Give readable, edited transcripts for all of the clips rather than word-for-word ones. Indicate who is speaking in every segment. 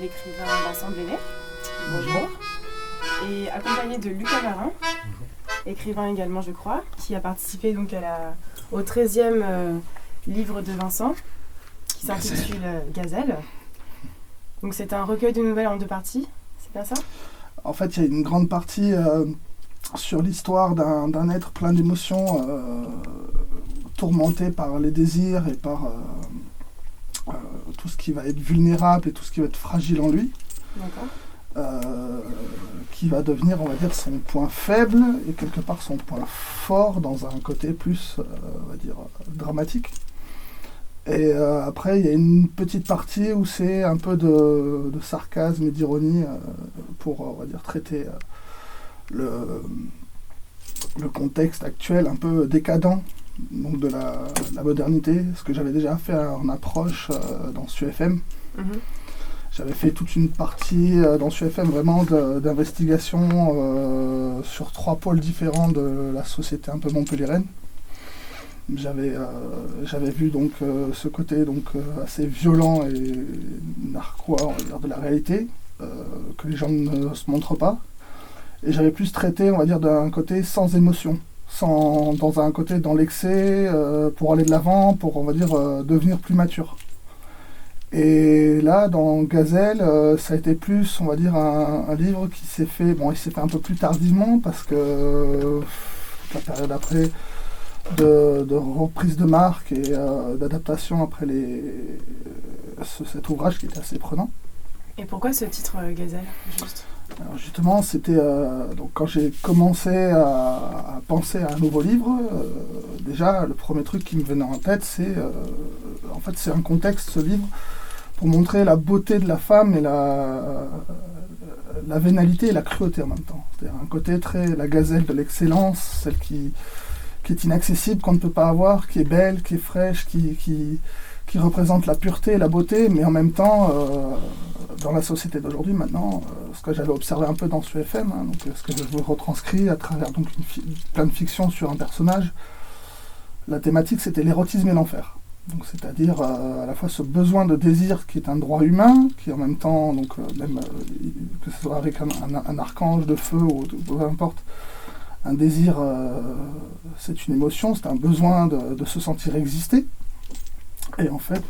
Speaker 1: l'écrivain Vincent Blennet. Bonjour. Et accompagné de Lucas Marin, écrivain également je crois, qui a participé donc au 13e livre de Vincent, qui s'intitule Gazelle. Donc c'est un recueil de nouvelles en 2 parties, c'est bien ça ?
Speaker 2: En fait, il y a une grande partie sur l'histoire d'un être plein d'émotions, tourmenté par les désirs et par tout ce qui va être vulnérable et tout ce qui va être fragile en lui.
Speaker 1: D'accord.
Speaker 2: Qui va devenir, on va dire, son point faible et quelque part son point fort dans un côté plus, on va dire, dramatique. Et après, il y a une petite partie où c'est un peu de sarcasme et d'ironie pour, on va dire, traiter le contexte actuel un peu décadent donc de la modernité, ce que j'avais déjà fait en approche dans SUFM. J'avais fait toute une partie dans SUFM vraiment d'investigation sur 3 pôles différents de la société un peu montpelliéraine. J'avais vu donc ce côté donc assez violent et narquois, on va dire, de la réalité, que les gens ne se montrent pas. Et j'avais plus traité, on va dire, d'un côté sans émotion, dans un côté dans l'excès, pour aller de l'avant, pour, on va dire, devenir plus mature. Et là, dans Gazelle, ça a été plus, on va dire, un livre qui s'est fait, il s'est fait un peu plus tardivement, parce que la période après de reprise de marque et d'adaptation après cet ouvrage qui était assez prenant.
Speaker 1: Et pourquoi ce titre Gazelle, juste ?
Speaker 2: Alors justement, c'était donc quand j'ai commencé à penser à un nouveau livre, déjà le premier truc qui me venait en tête, c'est en fait c'est un contexte, ce livre, pour montrer la beauté de la femme et la vénalité et la cruauté en même temps. C'est-à-dire un côté très la gazelle de l'excellence, celle qui est inaccessible, qu'on ne peut pas avoir, qui est belle, qui est fraîche, qui représente la pureté et la beauté, mais en même temps, dans la société d'aujourd'hui maintenant, ce que j'avais observé un peu dans SUFM, donc ce que je vous retranscris à travers donc plein de fictions sur un personnage, la thématique c'était l'érotisme et l'enfer. Donc c'est-à-dire à la fois ce besoin de désir qui est un droit humain, qui en même temps, donc même que ce soit avec un archange de feu ou peu importe, un désir, c'est une émotion, c'est un besoin de se sentir exister. Et en fait,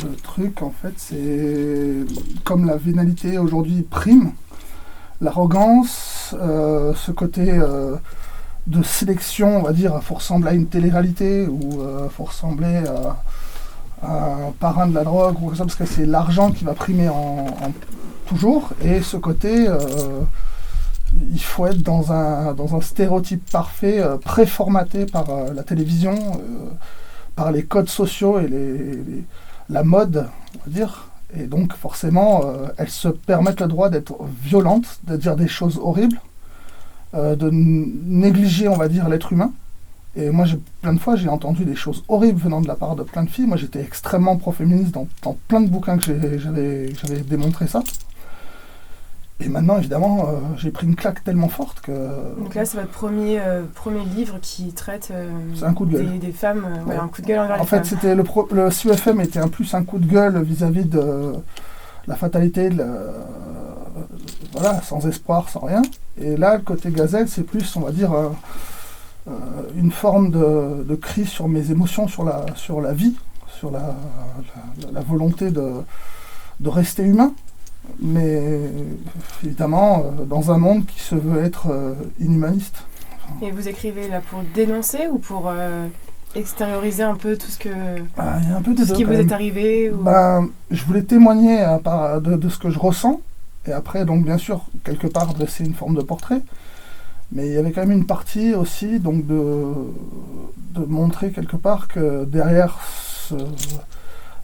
Speaker 2: le truc, en fait, c'est comme la vénalité aujourd'hui prime, l'arrogance, ce côté de sélection, on va dire, il faut ressembler à une télé-réalité ou il faut ressembler à un parrain de la drogue ou ça, parce que c'est l'argent qui va primer toujours. Et ce côté, il faut être dans un stéréotype parfait, préformaté par la télévision, par les codes sociaux et la mode, on va dire. Et donc forcément, elles se permettent le droit d'être violentes, de dire des choses horribles, de négliger, on va dire, l'être humain. Et moi, plein de fois, j'ai entendu des choses horribles venant de la part de plein de filles. Moi, j'étais extrêmement pro-féministe dans plein de bouquins que j'avais démontré ça. Et maintenant, évidemment, j'ai pris une claque tellement forte que...
Speaker 1: Donc là, c'est votre premier livre qui traite
Speaker 2: c'est un coup de gueule.
Speaker 1: Des femmes, ouais. Un coup de gueule envers les femmes.
Speaker 2: En fait, c'était le CUFM était un coup de gueule vis-à-vis de la fatalité, voilà, sans espoir, sans rien. Et là, le côté Gazelle, c'est plus, on va dire, une forme de cri sur mes émotions, sur la vie, sur la volonté de rester humain. Mais évidemment, dans un monde qui se veut être inhumaniste.
Speaker 1: Et vous écrivez là pour dénoncer ou pour extérioriser un peu tout ce que
Speaker 2: il y a un peu de
Speaker 1: ce qui vous est arrivé ou...
Speaker 2: Je voulais témoigner de ce que je ressens, et après, donc bien sûr, quelque part, dresser une forme de portrait. Mais il y avait quand même une partie aussi donc de montrer quelque part que derrière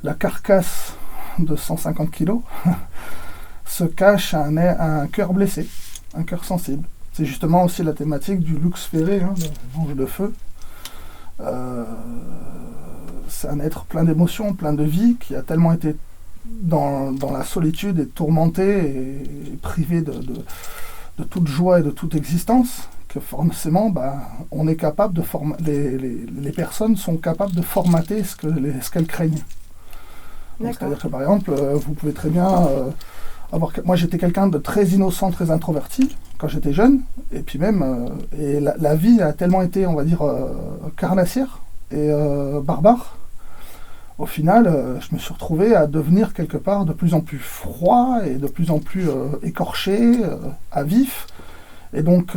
Speaker 2: la carcasse de 150 kilos, se cache un cœur blessé, un cœur sensible. C'est justement aussi la thématique du Lux Ferré, de l'ange de feu. C'est un être plein d'émotions, plein de vie, qui a tellement été dans la solitude et tourmenté et privé de toute joie et de toute existence, que forcément, on est capable de les personnes sont capables de formater ce qu'elles craignent. Donc, c'est-à-dire que par exemple, vous pouvez très bien avoir... Moi j'étais quelqu'un de très innocent, très introverti quand j'étais jeune, et puis même, et la vie a tellement été, on va dire, carnassière et barbare. Au final, je me suis retrouvé à devenir quelque part de plus en plus froid et de plus en plus écorché, à vif, et donc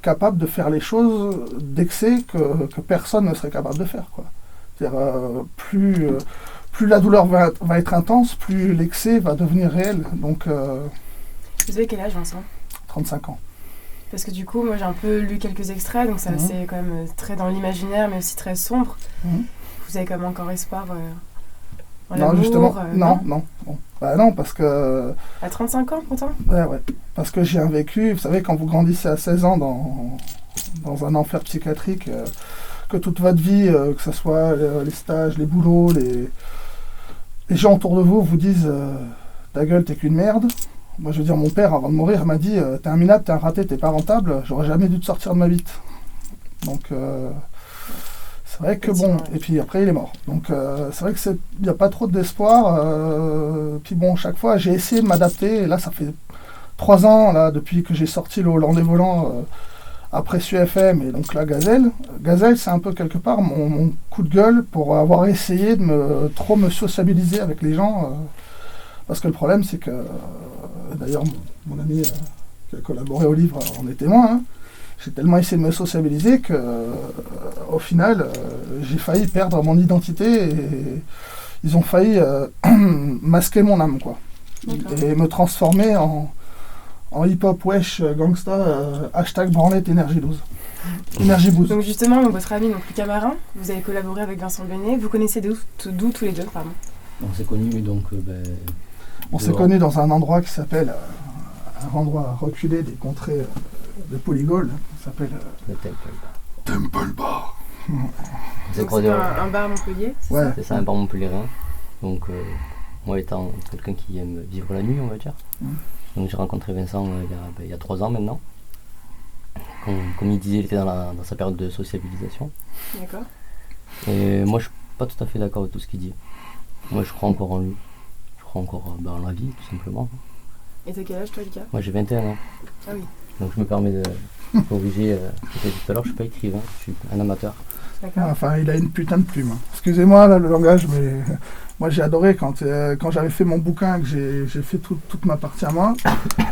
Speaker 2: capable de faire les choses d'excès que personne ne serait capable de faire, quoi. C'est-à-dire, plus la douleur va être intense, plus l'excès va devenir réel. Donc,
Speaker 1: Vous avez quel âge, Vincent?
Speaker 2: 35 ans.
Speaker 1: Parce que du coup, moi j'ai un peu lu quelques extraits, donc c'est assez quand même très dans l'imaginaire, mais aussi très sombre. Vous avez quand même encore espoir en
Speaker 2: Non,
Speaker 1: l'amour,
Speaker 2: justement, non. Bah non, parce que...
Speaker 1: À 35 ans, pourtant?
Speaker 2: Ouais. Parce que j'ai un vécu, vous savez, quand vous grandissez à 16 ans dans un enfer psychiatrique, que toute votre vie, que ce soit les stages, les boulots, les gens autour de vous vous disent ta gueule, t'es qu'une merde. Moi, je veux dire, mon père, avant de mourir, m'a dit t'es un minable, t'es un raté, t'es pas rentable, j'aurais jamais dû te sortir de ma bite. Donc, c'est vrai que bon, et puis après, il est mort. Donc, c'est vrai qu'il n'y a pas trop d'espoir. Puis bon, chaque fois, j'ai essayé de m'adapter, et là, ça fait 3 ans, là, depuis que j'ai sorti le Hollandais Volant après SUFM et donc là, Gazelle. Gazelle, c'est un peu quelque part mon coup de gueule pour avoir essayé de trop me sociabiliser avec les gens. Parce que le problème, c'est que, d'ailleurs, mon ami qui a collaboré au livre en est témoin, hein, j'ai tellement essayé de me sociabiliser que, au final, j'ai failli perdre mon identité et ils ont failli masquer mon âme, quoi. Et me transformer en hip-hop wesh gangsta hashtag branlette énergie 12. Énergie boost.
Speaker 1: Donc justement, votre ami Lucas Marin, vous avez collaboré avec Vincent Benet. Vous connaissez d'où tous les deux, pardon?
Speaker 3: On s'est connus donc...
Speaker 2: on s'est connus dans un endroit qui s'appelle, un endroit reculé des contrées de Polygone, qui s'appelle
Speaker 3: le
Speaker 2: Temple Bar.
Speaker 1: Donc c'est un bar à Montpellier, c'est ça?
Speaker 3: C'est ça, un bar montpelliérain. Donc moi étant quelqu'un qui aime vivre la nuit, on va dire. Donc j'ai rencontré Vincent il y a 3 ans maintenant. Comme il disait, il était dans sa période de sociabilisation.
Speaker 1: D'accord.
Speaker 3: Et moi je suis pas tout à fait d'accord avec tout ce qu'il dit. Moi je crois encore en lui. Je crois encore en la vie, tout simplement.
Speaker 1: Et t'as quel âge toi, Lucas?
Speaker 3: Moi j'ai 21 ans.
Speaker 1: Ah oui.
Speaker 3: Donc je me permets de corriger. Tout à l'heure, je suis pas écrivain, je suis un amateur.
Speaker 1: D'accord.
Speaker 2: Enfin, il a une putain de plume. Excusez-moi là, le langage, mais moi j'ai adoré quand j'avais fait mon bouquin, que j'ai fait toute ma partie à moi.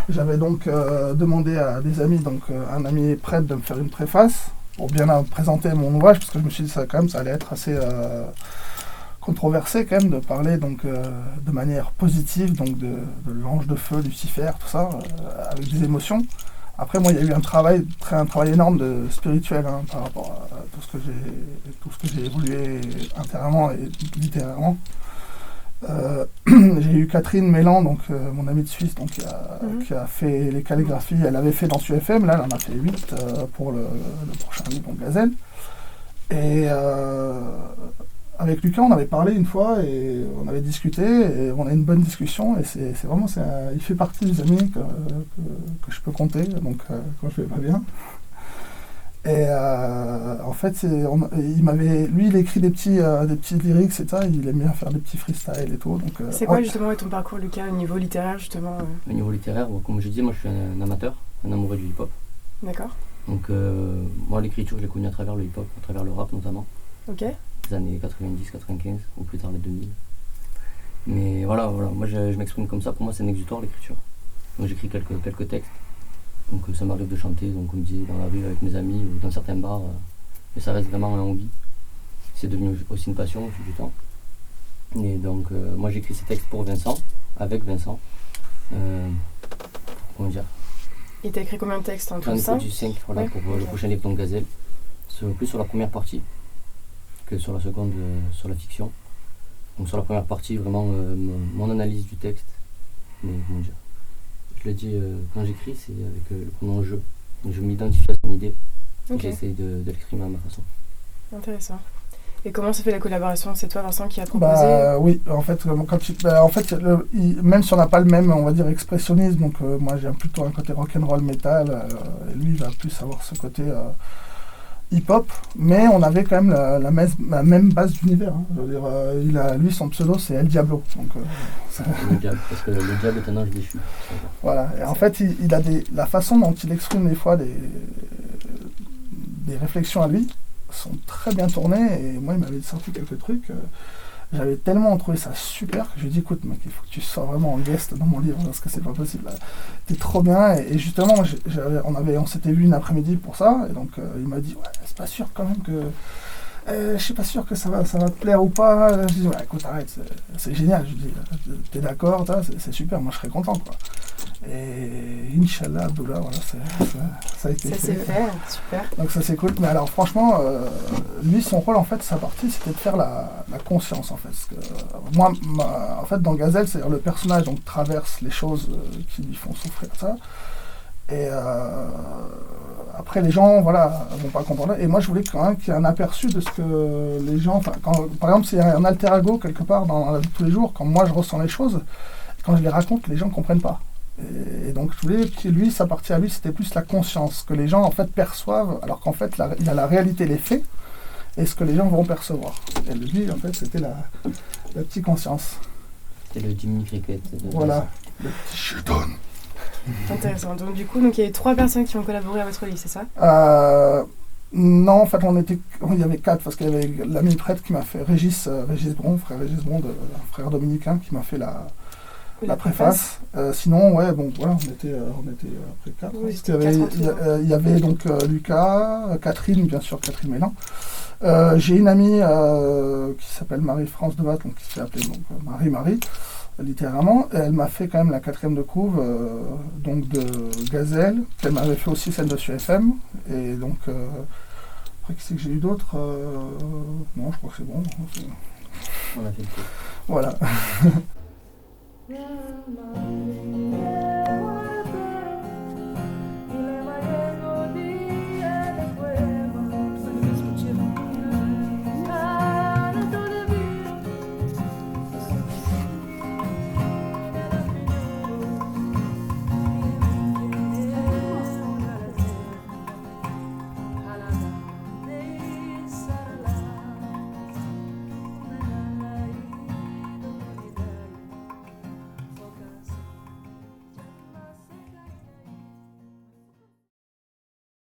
Speaker 2: J'avais donc demandé à des amis, donc un ami prêtre, de me faire une préface pour bien présenter mon ouvrage, parce que je me suis dit ça allait être assez controversé quand même de parler donc de manière positive, donc de l'ange de feu, Lucifer, tout ça, avec des émotions. Après, moi, il y a eu un travail énorme de spirituel par rapport à tout ce que j'ai évolué intérieurement et littérairement. J'ai eu Catherine Mélan, donc mon amie de Suisse, donc qui a fait les calligraphies. Elle avait fait dans SUFM, là, elle en a fait 8 pour le prochain livre, donc Gazelle. Et avec Lucas, on avait parlé une fois et on avait discuté et on a une bonne discussion et c'est vraiment, il fait partie des amis que je peux compter, donc quand je vais pas bien. Et en fait, il écrit des petits lyrics et ça, il aime bien faire des petits freestyles et tout. Donc,
Speaker 1: c'est quoi justement ton parcours, Lucas, au niveau littéraire justement
Speaker 3: Au niveau littéraire, comme je disais, moi je suis un amateur, un amoureux du hip-hop.
Speaker 1: D'accord.
Speaker 3: Donc moi l'écriture, je l'ai connue à travers le hip-hop, à travers le rap notamment.
Speaker 1: Ok.
Speaker 3: Les années 90, 95 ou plus tard les 2000. Mais voilà, moi je m'exprime comme ça, pour moi c'est un exutoire l'écriture. Donc j'écris quelques textes. Donc ça m'arrive de chanter, donc comme je disais, dans la rue avec mes amis ou dans certains bars. Mais ça reste vraiment un hobby. C'est devenu aussi une passion au fil du temps. Et donc moi j'écris ces textes pour Vincent, avec Vincent. Comment dire?
Speaker 1: Et t'as écrit combien de textes en tout?
Speaker 3: J'en ai produit 5 voilà,
Speaker 1: ouais,
Speaker 3: pour
Speaker 1: okay.
Speaker 3: Le prochain livre, donc Gazelle. Plus sur la première partie que sur la seconde, sur la fiction. Donc sur la première partie, vraiment mon analyse du texte. Mais comment dire? Je le dis, quand j'écris, c'est avec le pronom je. Donc je m'identifie à son idée. Okay. Et j'essaye de l'exprimer à ma façon.
Speaker 1: Intéressant. Et comment se fait la collaboration? C'est toi, Vincent, qui a proposé?
Speaker 2: Oui, en fait, même si on n'a pas le même, on va dire, expressionnisme, donc moi j'ai plutôt un côté rock'n'roll metal, et lui il va plus avoir ce côté hip-hop, mais on avait quand même la même base d'univers. Hein. Je veux dire, lui, son pseudo, c'est El Diablo. Donc,
Speaker 3: Le diable, parce que le diable est un ange déchu.
Speaker 2: voilà. Et en fait, il a la façon dont il exprime des fois des réflexions à lui sont très bien tournées. Et moi, il m'avait sorti quelques trucs. J'avais tellement trouvé ça super que je lui ai dit, écoute mec, il faut que tu sors vraiment en guest dans mon livre parce que c'est pas possible. T'es trop bien. Et justement, on s'était vu une après-midi pour ça. Et donc, il m'a dit, ouais, c'est pas sûr quand même que... je suis pas sûr que ça va te plaire ou pas. Je dis, ouais, écoute, arrête, c'est génial. Je dis, t'es d'accord, c'est super, moi je serais content, quoi. Et Inch'Allah, Abdullah, voilà, ça a été
Speaker 1: fait. Ça s'est fait, super.
Speaker 2: Donc ça c'est cool. Mais alors franchement, lui, son rôle, en fait, sa partie, c'était de faire la conscience, en fait. Parce que, moi, en fait, dans Gazelle, c'est-à-dire le personnage donc, traverse les choses qui lui font souffrir, ça. Et après, les gens, voilà, vont pas comprendre. Et moi, je voulais quand même qu'il y ait un aperçu de ce que les gens... Par exemple, s'il y a un alter ego quelque part dans la vie de tous les jours, quand moi, je ressens les choses, quand je les raconte, les gens ne comprennent pas. Et donc, je voulais que lui, sa partie à lui, c'était plus la conscience, que les gens, en fait, perçoivent, alors qu'en fait, il y a la réalité, les faits, et ce que les gens vont percevoir. Et lui, en fait, c'était la petite conscience.
Speaker 3: C'était le Jimmy Cricket.
Speaker 2: Voilà, le petit chétan.
Speaker 1: Intéressant. Donc du coup, il y a eu 3 personnes qui ont collaboré à votre livre, c'est ça ?
Speaker 2: Non, en fait, il y avait 4, parce qu'il y avait l'ami prêtre qui m'a fait, Régis Bron, frère Régis Bron, frère dominicain, qui m'a fait la préface. Sinon, ouais, bon, voilà, on était après 4.
Speaker 1: Oui,
Speaker 2: il y avait donc Lucas, Catherine, bien sûr, Catherine Mélan. J'ai une amie qui s'appelle Marie-France Devat, donc qui s'est appelée donc, Marie, littéralement. Et elle m'a fait quand même la 4e de couve, donc de Gazelle, qu'elle m'avait fait aussi celle de sur FM. Et donc, après, qui c'est que j'ai eu d'autres non, je crois que c'est bon.
Speaker 3: On a fait le coup.
Speaker 2: Voilà.